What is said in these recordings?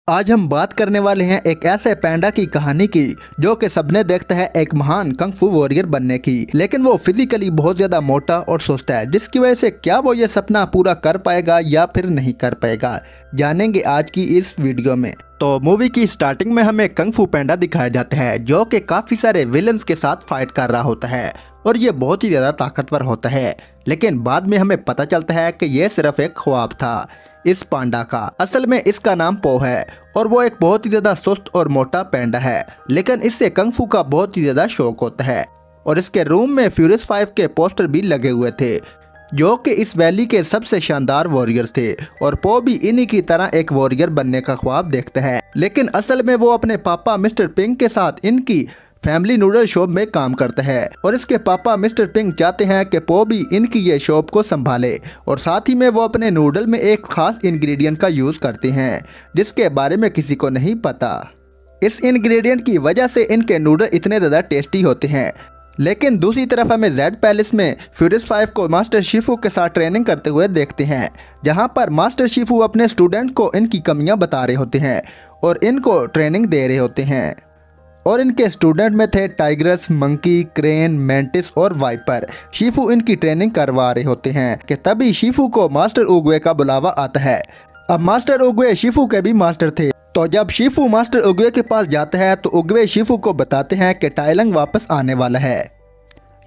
आज हम बात करने वाले हैं एक ऐसे पैंडा की कहानी की जो कि सबने देखता है एक महान कंग फू वॉरियर बनने की, लेकिन वो फिजिकली बहुत ज्यादा मोटा और सुस्त है, जिसकी वजह से क्या वो ये सपना पूरा कर पाएगा या फिर नहीं कर पाएगा, जानेंगे आज की इस वीडियो में। तो मूवी की स्टार्टिंग में हमें कंग फू पैंडा दिखाया जाता है जो कि काफी सारे विलन्स के साथ फाइट कर रहा होता है और ये बहुत ही ज्यादा ताकतवर होता है, लेकिन बाद में हमें पता चलता है कि ये सिर्फ एक ख्वाब था इस पांडा का। असल में इसका नाम पो है और वो एक बहुत ही ज्यादा सुस्त और मोटा पैंडा है, लेकिन इससे कंग फू का बहुत ही ज्यादा शौक होता है और इसके रूम में फ्यूरियस 5 के पोस्टर भी लगे हुए थे जो कि इस वैली के सबसे शानदार वॉरियर्स थे और पो भी इन्हीं की तरह एक वॉरियर बनने का ख्वाब देखता है। लेकिन असल में वो अपने पापा मिस्टर पिंक के साथ इनकी फैमिली नूडल शॉप में काम करता है और इसके पापा मिस्टर पिंक चाहते हैं कि पो भी इनकी ये शॉप को संभाले और साथ ही में वो अपने नूडल में एक खास इंग्रेडिएंट का यूज करते हैं जिसके बारे में किसी को नहीं पता। इस इंग्रेडिएंट की वजह से इनके नूडल इतने ज़्यादा टेस्टी होते हैं। लेकिन दूसरी तरफ हमें जेड पैलेस में फ्यूरियस 5 को मास्टर शिफू के साथ ट्रेनिंग करते हुए देखते हैं, जहां पर मास्टर शिफू अपने स्टूडेंट को इनकी कमियां बता रहे होते हैं और इनको ट्रेनिंग दे रहे होते हैं। और इनके स्टूडेंट में थे टाइग्रस, मंकी, क्रेन, मेंटिस और वाइपर। शिफू इनकी ट्रेनिंग करवा रहे होते हैं कि तभी शिफू को मास्टर उगवे का बुलावा आता है। अब मास्टर उगवे शिफू के भी मास्टर थे, तो जब शिफू मास्टर उगवे के पास जाता है तो उगवे शिफू को बताते हैं कि टाइलंग वापस आने वाला है।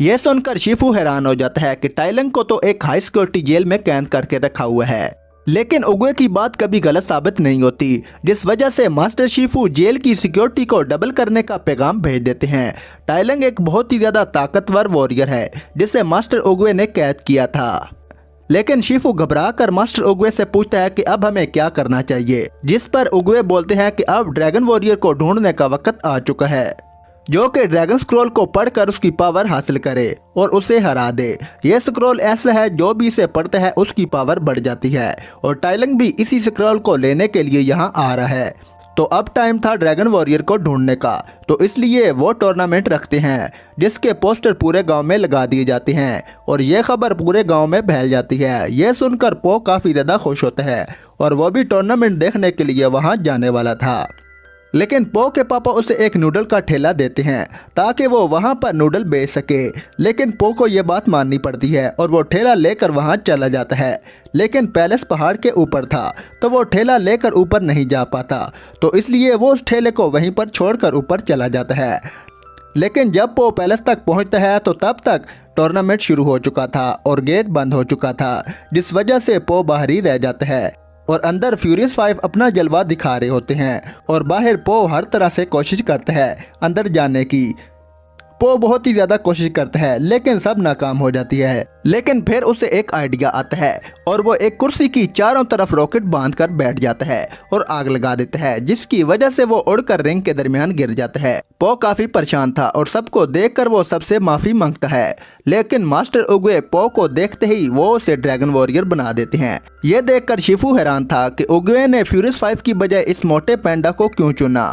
यह सुनकर शिफू हैरान हो जाता है कि टाइलंग को तो एक हाई सिक्योरिटी जेल में कैद करके रखा हुआ है, लेकिन उगवे की बात कभी गलत साबित नहीं होती, जिस वजह से मास्टर शिफू जेल की सिक्योरिटी को डबल करने का पैगाम भेज देते हैं। टाइलंग एक बहुत ही ज्यादा ताकतवर वॉरियर है जिसे मास्टर उगवे ने कैद किया था, लेकिन शिफू घबरा कर मास्टर उगवे से पूछता है कि अब हमें क्या करना चाहिए, जिस पर उगवे बोलते हैं कि अब ड्रैगन वॉरियर को ढूंढने का वक्त आ चुका है जो कि ड्रैगन स्क्रॉल को पढ़कर उसकी पावर हासिल करे और उसे हरा दे। यह स्क्रॉल ऐसा है जो भी इसे पढ़ता है उसकी पावर बढ़ जाती है और टाइलंग भी इसी स्क्रॉल को लेने के लिए यहाँ आ रहा है। तो अब टाइम था ड्रैगन वॉरियर को ढूंढने का, तो इसलिए वो टूर्नामेंट रखते हैं जिसके पोस्टर पूरे गांव में लगा दिए जाते हैं और ये खबर पूरे गांव में फैल जाती है। यह सुनकर पो काफ़ी ज़्यादा खुश होता है और वो भी टूर्नामेंट देखने के लिए वहाँ जाने वाला था, लेकिन पो के पापा उसे एक नूडल का ठेला देते हैं ताकि वो वहाँ पर नूडल बेच सके। लेकिन पो को ये बात माननी पड़ती है और वो ठेला लेकर वहाँ चला जाता है, लेकिन पैलेस पहाड़ के ऊपर था तो वो ठेला लेकर ऊपर नहीं जा पाता, तो इसलिए वो उस ठेले को वहीं पर छोड़कर ऊपर चला जाता है। लेकिन जब पो पैलेस तक पहुँचता है तो तब तक टूर्नामेंट शुरू हो चुका था और गेट बंद हो चुका था, जिस वजह से पो बाहर ही रह जाता है और अंदर फ्यूरियस 5 अपना जलवा दिखा रहे होते हैं और बाहर पो हर तरह से कोशिश करता है अंदर जाने की। पो बहुत ही ज्यादा कोशिश करता है लेकिन सब नाकाम हो जाती है। लेकिन फिर उसे एक आइडिया आता है और वो एक कुर्सी की चारों तरफ रॉकेट बांधकर बैठ जाता है और आग लगा देता है, जिसकी वजह से वो उड़कर रिंग के दरमियान गिर जाता है। पो काफी परेशान था और सबको देखकर वो सबसे माफी मांगता है, लेकिन मास्टर उगवे पो को देखते ही वो उसे ड्रैगन वॉरियर बना देते हैं। ये देखकर शिफू हैरान था कि उगवे ने फ्यूरियस 5 की बजाय इस मोटे पैंडा को क्यों चुना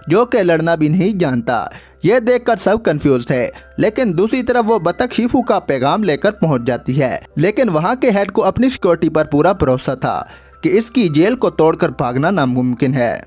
जो कि लड़ना भी नहीं जानता। यह देखकर सब कंफ्यूज थे, लेकिन दूसरी तरफ वो बतख शिफू का पैगाम लेकर पहुंच जाती है, लेकिन वहां के हेड को अपनी सिक्योरिटी पर पूरा भरोसा था कि इसकी जेल को तोड़कर भागना नामुमकिन है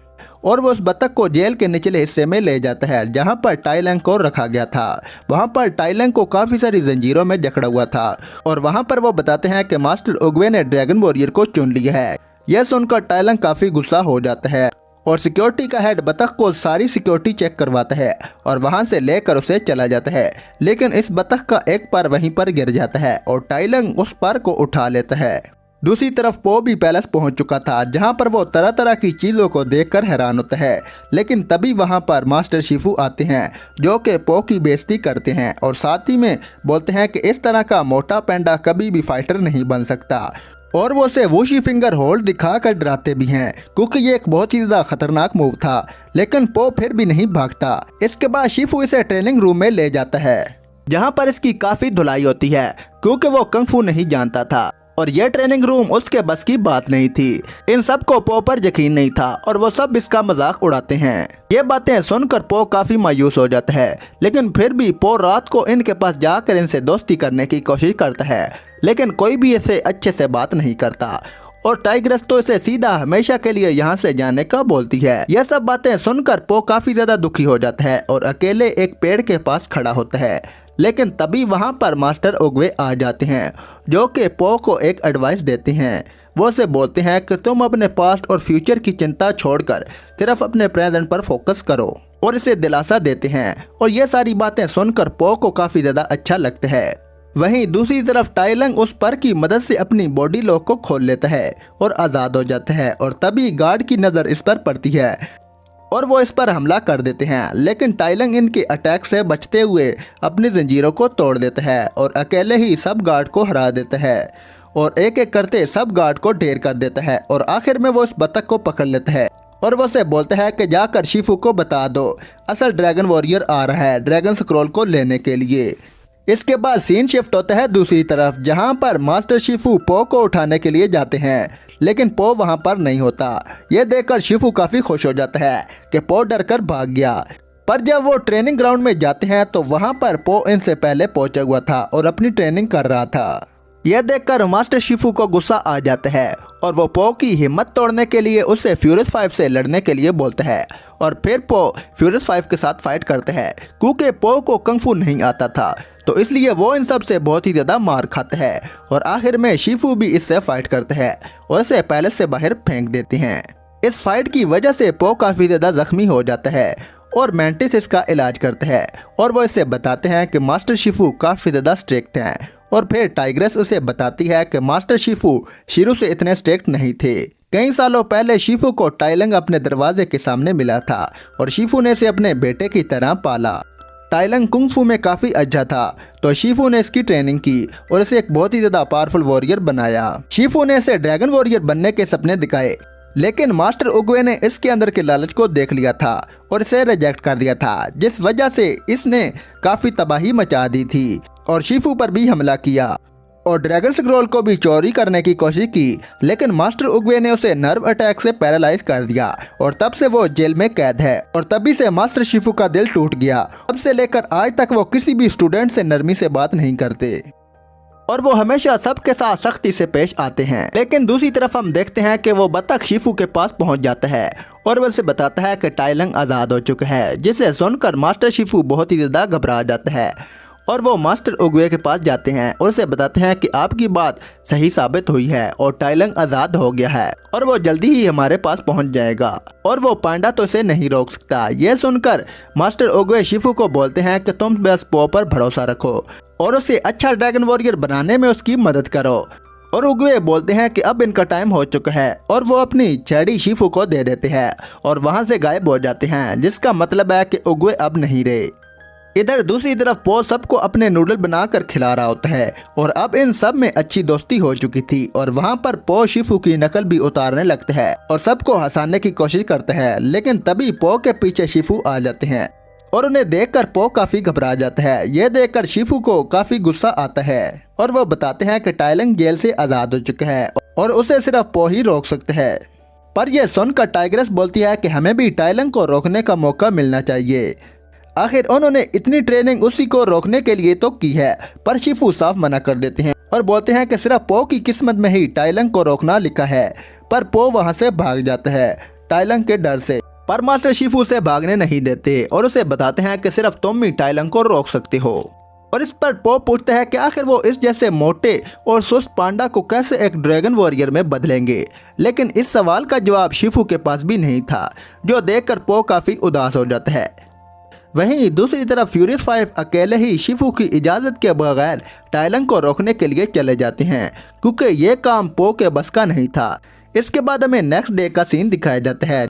और वो उस बतख को जेल के निचले हिस्से में ले जाता है जहां पर टाइलंग को रखा गया था। वहां पर टाइलंग को काफी सारी जंजीरों में जकड़ा हुआ था और वहां पर वो बताते हैं कि मास्टर उगवे ने ड्रैगन वॉरियर को चुन लिया है। यह सुनकर टाइलंग काफी गुस्सा हो जाता है और सिक्योरिटी का हेड बतख को सारी सिक्योरिटी चेक करवाता है और वहां से लेकर उसे चला जाता है, लेकिन इस बतख का एक पर वहीं पर गिर जाता है और टाइलंग उस पर को उठा लेता है। दूसरी तरफ पो भी पैलेस पहुंच चुका था जहां पर वो तरह तरह की चीज़ों को देखकर हैरान होता है, लेकिन तभी वहां पर मास्टर शिफू आते हैं जो कि पो की बेइज्जती करते हैं और साथ ही में बोलते हैं कि इस तरह का मोटा पैंडा कभी भी फाइटर नहीं बन सकता और वो उसे वुशी फिंगर होल्ड दिखाकर डराते भी हैं क्योंकि ये एक बहुत ही ज़्यादा खतरनाक मूव था, लेकिन पो फिर भी नहीं भागता। इसके बाद शिफू इसे ट्रेनिंग रूम में ले जाता है जहां पर इसकी काफ़ी धुलाई होती है क्योंकि वो कंग फू नहीं जानता था और यह ट्रेनिंग रूम उसके बस की बात नहीं थी। इन सब को पो पर यकीन नहीं था और वो सब इसका मजाक उड़ाते हैं। ये बातें सुनकर पो काफी मायूस हो जाता है, लेकिन फिर भी पो रात को इनके पास जाकर इनसे दोस्ती करने की कोशिश करता है, लेकिन कोई भी इसे अच्छे से बात नहीं करता और टाइग्रेस तो इसे सीधा हमेशा के लिए यहाँ से जाने का बोलती है। यह सब बातें सुनकर पो काफी ज्यादा दुखी हो जाता है और अकेले एक पेड़ के पास खड़ा होता है। लेकिन तभी वहाँ पर मास्टर ओगवे आ जाते हैं जो कि पो को एक एडवाइस देते हैं। वो उसे बोलते हैं कि तुम अपने पास्ट और फ्यूचर की चिंता छोड़कर सिर्फ अपने प्रेजेंट पर फोकस करो और इसे दिलासा देते हैं। और ये सारी बातें सुनकर पो को काफी ज्यादा अच्छा लगता है। वहीं दूसरी तरफ टाई लंग उस पर की मदद से अपनी बॉडी लॉक को खोल लेता है और आज़ाद हो जाता है। और तभी गार्ड की नज़र इस पर पड़ती है और वो इस पर हमला कर देते हैं। लेकिन टाई लंग इनके अटैक से बचते हुए अपनी जंजीरों को तोड़ देता है और अकेले ही सब गार्ड को हरा देता है और एक एक करते सब गार्ड को ढेर कर देता है। और आखिर में वो इस बतख को पकड़ लेता है और वो उसे बोलता है कि जाकर शिफू को बता दो असल ड्रैगन वॉरियर आ रहा है ड्रैगन स्क्रॉल को लेने के लिए। इसके बाद सीन शिफ्ट होता है दूसरी तरफ, जहां पर मास्टर शिफू पो को उठाने के लिए जाते हैं। लेकिन पो वहां पर नहीं होता। यह देखकर शिफू काफी खुश हो जाता है कि पो डर कर भाग गया। पर जब वो ट्रेनिंग ग्राउंड में जाते हैं तो वहां पर पो इनसे पहले पहुंचा हुआ था और अपनी ट्रेनिंग कर रहा था। यह देखकर मास्टर शिफू को गुस्सा आ जाता है और वो पो की हिम्मत तोड़ने के लिए उसे फ्यूरियस 5 से लड़ने के लिए बोलता है। और फिर पो फ्यूरियस 5 के साथ फाइट करते हैं। क्योंकि पो को कंफू नहीं आता था तो इसलिए वो इन सब से बहुत ही ज़्यादा मार खाता है। और आखिर में शिफू भी इससे फाइट करते हैं और इसे पैलेस से बाहर फेंक देते हैं। इस फाइट की वजह से पो काफ़ी ज़्यादा जख्मी हो जाता है और मेंटिस इसका इलाज करते हैं। और वो इसे बताते हैं कि मास्टर शिफू काफ़ी ज़्यादा स्ट्रिक्ट हैं। और फिर टाइग्रेस उसे बताती है कि मास्टर शिफू शुरू से इतने स्ट्रिक्ट नहीं थे। कई सालों पहले शिफू को टाई लंग अपने दरवाजे के सामने मिला था और शिफू ने इसे अपने बेटे की तरह पाला। टाई लंग कुंग-फू में काफ़ी अच्छा था तो शिफू ने इसकी ट्रेनिंग की और इसे एक बहुत ही ज़्यादा पावरफुल वॉरियर बनाया। शिफू ने इसे ड्रैगन वॉरियर बनने के सपने दिखाए, लेकिन मास्टर ओगवे ने इसके अंदर के लालच को देख लिया था और इसे रिजेक्ट कर दिया था, जिस वजह से इसने काफ़ी तबाही मचा दी थी और शिफू पर भी हमला किया और ड्रैगन स्क्रॉल को भी चोरी करने की कोशिश की। लेकिन मास्टर ओगवे ने उसे नर्व अटैक से पैरालाइज कर दिया और तब से वो जेल में कैद है। और तभी से मास्टर शिफू का दिल टूट गया। तब से लेकर आज तक वो किसी भी स्टूडेंट से नरमी से बात नहीं करते और वो हमेशा सबके साथ सख्ती से पेश आते हैं। लेकिन दूसरी तरफ हम देखते हैं कि वो बतख शिफू के पास पहुंच जाता है और वो उसे बताता है कि टाई लंग आज़ाद हो चुका है, जिसे सुनकर मास्टर शिफू बहुत ही ज़्यादा घबरा जाता है। और वो मास्टर ओगवे के पास जाते हैं और उसे बताते हैं कि आपकी बात सही साबित हुई है और टाई लंग आज़ाद हो गया है और वो जल्दी ही हमारे पास पहुंच जाएगा और वो पांडा तो इसे नहीं रोक सकता। यह सुनकर मास्टर ओगवे शिफू को बोलते हैं कि तुम बस पो पर भरोसा रखो और उसे अच्छा ड्रैगन वॉरियर बनाने में उसकी मदद करो। और ओगवे बोलते हैं कि अब इनका टाइम हो चुका है और वो अपनी छड़ी शिफू को दे देते हैं और वहाँ से गायब हो जाते हैं, जिसका मतलब है कि ओगवे अब नहीं रहे। इधर दूसरी तरफ पो सबको अपने नूडल बनाकर खिला रहा होता है और अब इन सब में अच्छी दोस्ती हो चुकी थी। और वहाँ पर पो शिफू की नकल भी उतारने लगते हैं और सबको हंसाने की कोशिश करते हैं। लेकिन तभी पो के पीछे शिफू आ जाते हैं और उन्हें देखकर पो काफी घबरा जाता है। यह देखकर शिफू को काफी गुस्सा आता है और वो बताते हैं कि टाई लंग जेल से आज़ाद हो चुका है और उसे सिर्फ पो ही रोक सकते हैं। पर यह सुनकर टाइग्रेस बोलती है कि हमें भी टाई लंग को रोकने का मौका मिलना चाहिए। आखिर उन्होंने इतनी ट्रेनिंग उसी को रोकने के लिए तो की है। पर शिफू साफ मना कर देते हैं और बोलते हैं कि सिर्फ पो की किस्मत में ही टाई लंग को रोकना लिखा है। पर पो वहां से भाग जाता है टाई लंग के डर से। पर मास्टर शिफू से भागने नहीं देते और उसे बताते हैं कि सिर्फ तुम ही टाई लंग को रोक सकते हो। और इस पर पो पूछता है कि आखिर वो इस जैसे मोटे और सुस्त पांडा को कैसे एक ड्रैगन वॉरियर में बदलेंगे। लेकिन इस सवाल का जवाब शिफू के पास भी नहीं था, जो देखकर पो काफी उदास हो जाता है। वहीं दूसरी तरफ फ्यूरियस 5 अकेले ही शिफू की इजाज़त के बगैर टाई लंग को रोकने के लिए चले जाते हैं, क्योंकि ये काम पो के बस का नहीं था। इसके बाद हमें नेक्स्ट डे का सीन दिखाया जाता है,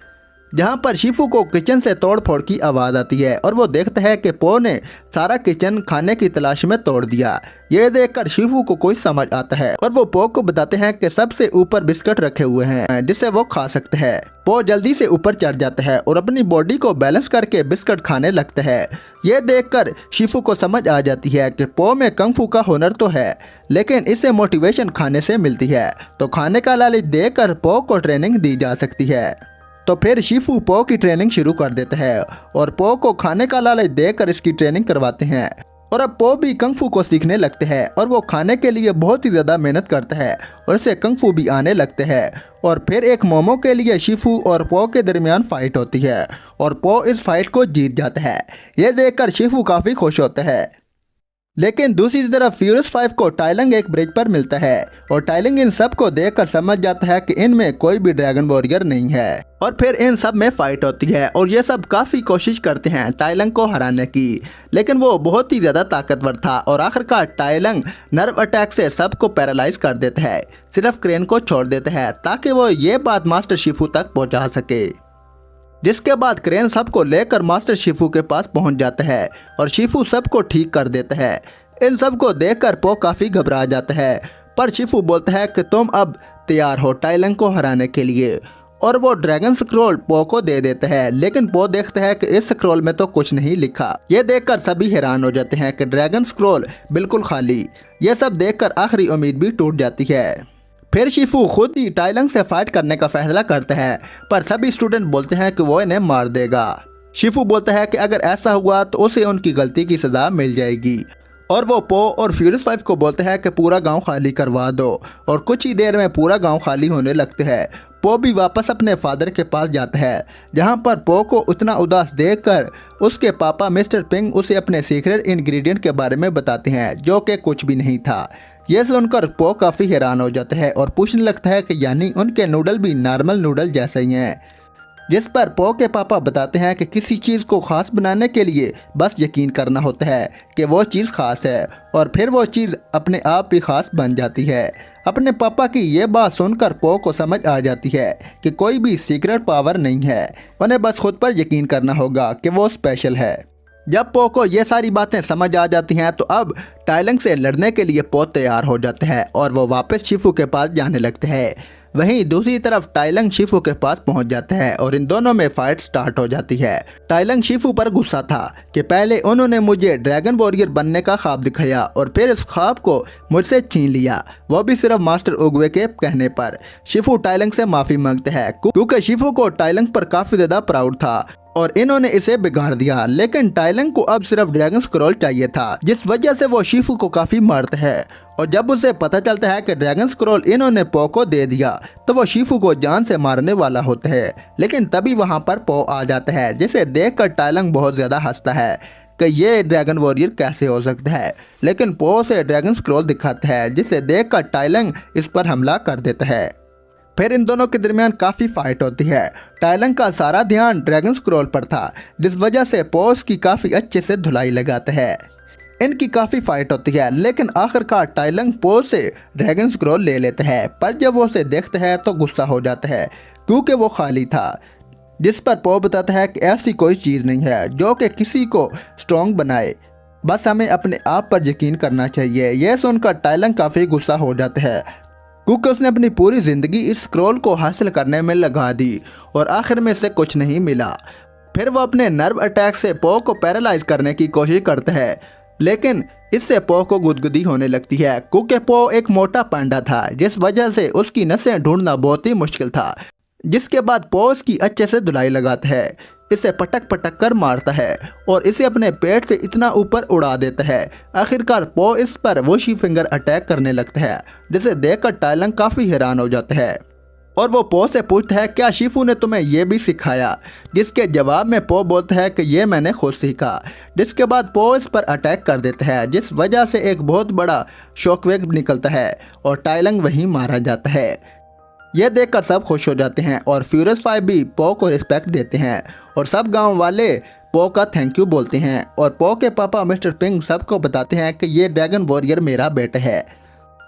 जहां पर शिफू को किचन से तोड़-फोड़ की आवाज़ आती है और वो देखता है कि पो ने सारा किचन खाने की तलाश में तोड़ दिया। ये देखकर शिफू को कोई समझ आता है और वो पो को बताते हैं कि सबसे ऊपर बिस्किट रखे हुए हैं जिसे वो खा सकते हैं। पो जल्दी से ऊपर चढ़ जाता है और अपनी बॉडी को बैलेंस करके बिस्किट खाने लगता है। ये देखकर शिफू को समझ आ जाती है कि पो में कंग-फू का हुनर तो है, लेकिन इसे मोटिवेशन खाने से मिलती है, तो खाने का लालच देकर पो को ट्रेनिंग दी जा सकती है। तो फिर शिफू पो की ट्रेनिंग शुरू कर देता है और पो को खाने का लालच देकर इसकी ट्रेनिंग करवाते हैं। और अब पो भी कंग फू को सीखने लगते हैं और वो खाने के लिए बहुत ही ज़्यादा मेहनत करता है और इसे कंग फू भी आने लगते हैं। और फिर एक मोमो के लिए शिफू और पो के दरमियान फाइट होती है और पो इस फाइट को जीत जाता है। ये देखकर शिफू काफ़ी खुश होता है। लेकिन दूसरी तरफ फ्यूरियस 5 को टाइलंग एक ब्रिज पर मिलता है और टाइलंग इन सब को देखकर समझ जाता है कि इनमें कोई भी ड्रैगन वॉरियर नहीं है। और फिर इन सब में फाइट होती है और ये सब काफ़ी कोशिश करते हैं टाइलंग को हराने की, लेकिन वो बहुत ही ज़्यादा ताकतवर था और आखिरकार टाइलंग नर्व अटैक से सबको पैरालाइज कर देता है, सिर्फ क्रेन को छोड़ देता है ताकि वो ये बात मास्टर शिफू तक पहुँचा सके। जिसके बाद क्रेन सबको लेकर मास्टर शिफू के पास पहुंच जाता है और शिफू सबको ठीक कर देता है। इन सबको देखकर पो काफ़ी घबरा जाता है, पर शिफू बोलता है कि तुम अब तैयार हो टाइलंग को हराने के लिए, और वो ड्रैगन स्क्रॉल पो को दे देता है। लेकिन पो देखता है कि इस स्क्रॉल में तो कुछ नहीं लिखा। ये देखकर सभी हैरान हो जाते हैं कि ड्रैगन स्क्रॉल बिल्कुल खाली। ये सब देखकर आखिरी उम्मीद भी टूट जाती है। फिर शिफू खुद ही टाइलंग से फाइट करने का फैसला करता है, पर सभी स्टूडेंट बोलते हैं कि वो इन्हें मार देगा। शिफू बोलता है कि अगर ऐसा हुआ तो उसे उनकी गलती की सज़ा मिल जाएगी और वो पो और फ्यूरियस 5 को बोलते हैं कि पूरा गांव खाली करवा दो, और कुछ ही देर में पूरा गांव खाली होने लगते हैं। पो भी वापस अपने फादर के पास जाता है, जहां पर पो को उतना उदास देखकर उसके पापा मिस्टर पिंग उसे अपने सीक्रेट इंग्रेडिएंट के बारे में बताते हैं, जो कि कुछ भी नहीं था। यह सुनकर पो काफ़ी हैरान हो जाता है और पूछने लगता है कि यानी उनके नूडल भी नॉर्मल नूडल जैसे ही हैं। जिस पर पो के पापा बताते हैं कि किसी चीज़ को ख़ास बनाने के लिए बस यकीन करना होता है कि वो चीज़ ख़ास है, और फिर वो चीज़ अपने आप ही ख़ास बन जाती है। अपने पापा की ये बात सुनकर पो को समझ आ जाती है कि कोई भी सीक्रेट पावर नहीं है, उन्हें बस खुद पर यकीन करना होगा कि वो स्पेशल है। जब पो को ये सारी बातें समझ आ जाती हैं तो अब टाइलंग से लड़ने के लिए पो तैयार हो जाते हैं और वो वापस शिफू के पास जाने लगते हैं। वहीं दूसरी तरफ टाइलंग शिफू के पास पहुंच जाता है और इन दोनों में फाइट स्टार्ट हो जाती है। टाइलंग शिफू पर गुस्सा था कि पहले उन्होंने मुझे ड्रैगन वॉरियर बनने का ख्वाब दिखाया और फिर इस ख्वाब को मुझसे छीन लिया, वो भी सिर्फ मास्टर उगवे के कहने पर। शिफू टाइलंग से माफ़ी मांगते हैं क्योंकि शिफू को टाइलंग पर काफ़ी ज़्यादा प्राउड था और इन्होंने इसे बिगाड़ दिया। लेकिन टाइलंग को अब सिर्फ ड्रैगन स्क्रॉल चाहिए था, जिस वजह से वो शिफू को काफ़ी मारता है। और जब उसे पता चलता है कि ड्रैगन स्क्रॉल इन्होंने पो को दे दिया तो वो शिफू को जान से मारने वाला होता है। लेकिन तभी वहाँ पर पो आ जाता है, जिसे देखकर टाइलंग बहुत ज़्यादा हंसता है कि ये ड्रैगन वॉरियर कैसे हो सकता है। लेकिन पो से ड्रैगन स्क्रॉल दिखाता है, जिसे देखकर टाइलंग इस पर हमला कर देता है। फिर इन दोनों के दरमियान काफ़ी फाइट होती है। टाइलंग का सारा ध्यान ड्रैगन स्क्रॉल पर था, जिस वजह से पोस की काफ़ी अच्छे से धुलाई लगाता है। इनकी काफ़ी फाइट होती है, लेकिन आखिरकार टाइलंग पोस से ड्रैगन स्क्रॉल ले लेता है, पर जब वो उसे देखता है तो गुस्सा हो जाता है क्योंकि वो खाली था। जिस पर पो बताता है कि ऐसी कोई चीज़ नहीं है जो कि किसी को स्ट्रॉन्ग बनाए, बस हमें अपने आप पर यकीन करना चाहिए। यह सुनकर टाइलंग काफ़ी गुस्सा हो जाता है क्योंकि उसने अपनी पूरी ज़िंदगी इस स्क्रॉल को हासिल करने में लगा दी और आखिर में से कुछ नहीं मिला। फिर वो अपने नर्व अटैक से पो को पैरालाइज करने की कोशिश करता है, लेकिन इससे पो को गुदगुदी होने लगती है क्योंकि पो एक मोटा पांडा था, जिस वजह से उसकी नसें ढूंढना बहुत ही मुश्किल था। जिसके बाद पो इसकी अच्छे से धुलाई लगाता है, इसे पटक पटक कर मारता है और इसे अपने पेट से इतना ऊपर उड़ा देता है। आखिरकार पो इस पर वोशी फिंगर अटैक करने लगता है, जिसे देखकर टाइलंग काफ़ी हैरान हो जाता है और वो पो से पूछता है क्या शिफू ने तुम्हें ये भी सिखाया, जिसके जवाब में पो बोलता है कि ये मैंने खुद सीखा। जिसके बाद पो इस पर अटैक कर देता है, जिस वजह से एक बहुत बड़ा शॉकवेव निकलता है और टाइलंग वहीं मारा जाता है। यह देखकर सब खुश हो जाते हैं और फ्यूरियस 5 भी पो को रिस्पेक्ट देते हैं और सब गांव वाले पो का थैंक यू बोलते हैं। और पो के पापा मिस्टर पिंग सबको बताते हैं कि ये ड्रैगन वॉरियर मेरा बेटा है।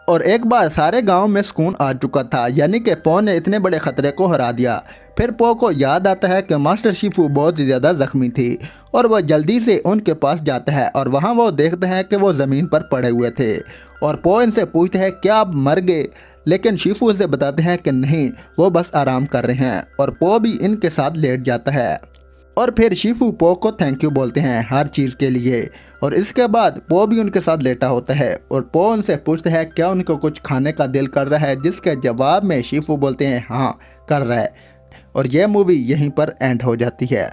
और एक बार सारे गांव में सुकून आ चुका था, यानी कि पो ने इतने बड़े खतरे को हरा दिया। फिर पो को याद आता है कि मास्टर शिफू बहुत ही ज़्यादा ज़ख्मी थी और वह जल्दी से उनके पास जाता है और वहाँ वो देखते हैं कि वो ज़मीन पर पड़े हुए थे। और पो इनसे पूछते हैं क्या आप मर गए, लेकिन शिफू से बताते हैं कि नहीं, वो बस आराम कर रहे हैं। और पो भी इनके साथ लेट जाता है और फिर शिफू पो को थैंक यू बोलते हैं हर चीज़ के लिए। और इसके बाद पो भी उनके साथ लेटा होता है और पो उनसे पूछते हैं क्या उनको कुछ खाने का दिल कर रहा है, जिसके जवाब में शिफू बोलते हैं हाँ कर रहा है। और यह मूवी यहीं पर एंड हो जाती है।